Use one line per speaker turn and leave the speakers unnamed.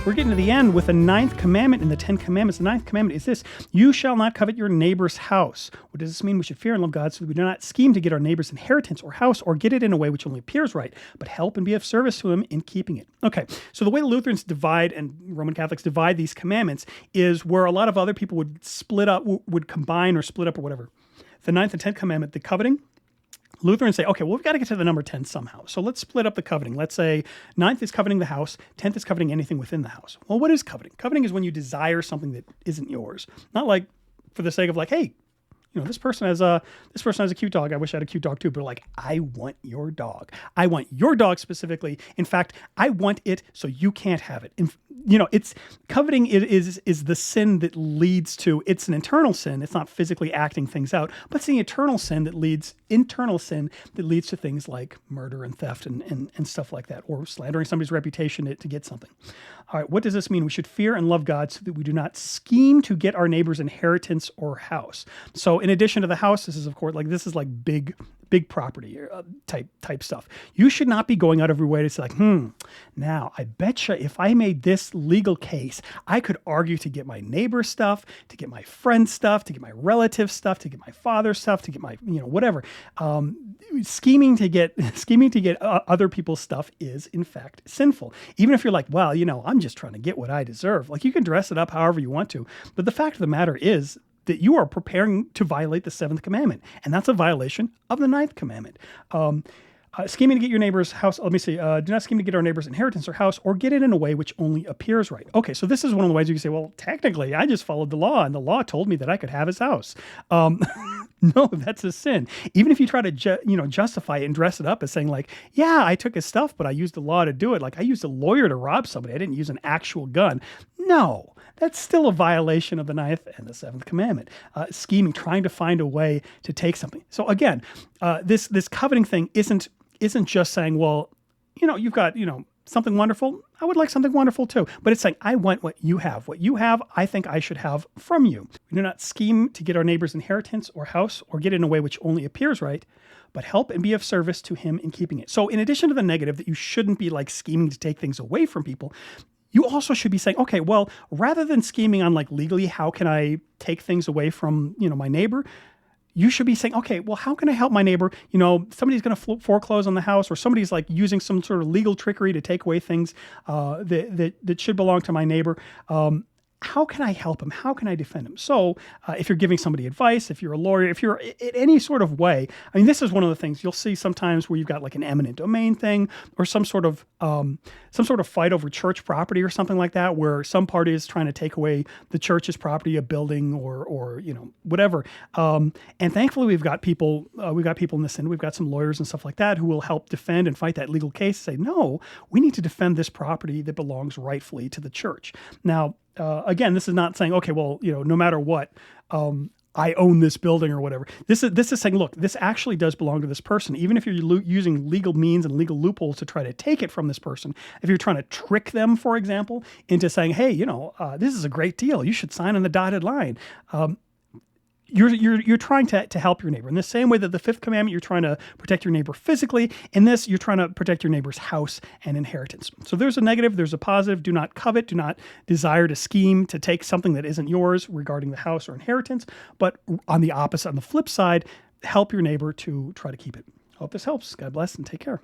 We're getting to the end with the Ninth Commandment in the Ten Commandments. The Ninth Commandment is this: you shall not covet your neighbor's house. What does this mean? We should fear and love God so that we do not scheme to get our neighbor's inheritance or house or get it in a way which only appears right, but help and be of service to him in keeping it. Okay, so the way Lutherans divide and Roman Catholics divide these commandments is where a lot of other people would split up, would combine or split up or whatever. The Ninth and Tenth Commandment, the coveting, Lutherans say, okay, well, we've got to get to the number 10 somehow. So let's split up the coveting. Let's say ninth is coveting the house, 10th is coveting anything within the house. Well, what is coveting? Coveting is when you desire something that isn't yours. Not like for the sake of like, hey, this person has a cute dog. I wish I had a cute dog too. But like, I want your dog. I want your dog specifically. In fact, I want it so you can't have it. It's coveting is the sin that leads to. It's an internal sin. It's not physically acting things out, but it's the internal sin that leads to things like murder and theft and stuff like that, or slandering somebody's reputation to get something. All right, what does this mean? We should fear and love God so that we do not scheme to get our neighbor's inheritance or house. So in addition to the house, this is big property type stuff. You should not be going out of your way to say like, now I betcha if I made this legal case, I could argue to get my neighbor's stuff, to get my friend's stuff, to get my relative's stuff, to get my father's stuff, to get my, whatever. Scheming to get other people's stuff is in fact sinful. Even if you're like, well, I'm just trying to get what I deserve. Like, you can dress it up however you want to, but the fact of the matter is that you are preparing to violate the seventh commandment, and that's a violation of the ninth commandment. Scheming to get your neighbor's house, do not scheme to get our neighbor's inheritance or house, or get it in a way which only appears right. Okay, so this is one of the ways you can say, well, technically, I just followed the law, and the law told me that I could have his house. No, that's a sin. Even if you try to justify it and dress it up as saying like, yeah, I took his stuff, but I used the law to do it. Like, I used a lawyer to rob somebody. I didn't use an actual gun. No, that's still a violation of the ninth and the seventh commandment. Scheming, trying to find a way to take something. So again, this coveting thing isn't just saying, well, you've got, something wonderful. I would like something wonderful too. But it's saying, I want what you have. What you have, I think I should have from you. We do not scheme to get our neighbor's inheritance or house or get it in a way which only appears right, but help and be of service to him in keeping it. So in addition to the negative that you shouldn't be like scheming to take things away from people, you also should be saying, okay, well, rather than scheming on like legally, how can I take things away from, my neighbor? You should be saying, okay, well, how can I help my neighbor? Somebody's going to foreclose on the house, or somebody's like using some sort of legal trickery to take away things that should belong to my neighbor. How can I help him? How can I defend him? So if you're giving somebody advice, if you're a lawyer, if you're in any sort of way, this is one of the things you'll see sometimes where you've got like an eminent domain thing, or some sort of fight over church property or something like that, where some party is trying to take away the church's property, a building or whatever. And thankfully we've got people in this end, we've got some lawyers and stuff like that who will help defend and fight that legal case, say, no, we need to defend this property that belongs rightfully to the church. Now, again, this is not saying, okay, well, no matter what, I own this building or whatever. This is saying, look, this actually does belong to this person. Even if you're using legal means and legal loopholes to try to take it from this person, if you're trying to trick them, for example, into saying, hey, this is a great deal, you should sign on the dotted line. You're trying to help your neighbor in the same way that the fifth commandment, you're trying to protect your neighbor physically. In this, you're trying to protect your neighbor's house and inheritance. So there's a negative, there's a positive. Do not covet, do not desire to scheme to take something that isn't yours regarding the house or inheritance. But on the flip side, help your neighbor to try to keep it. Hope this helps. God bless and take care.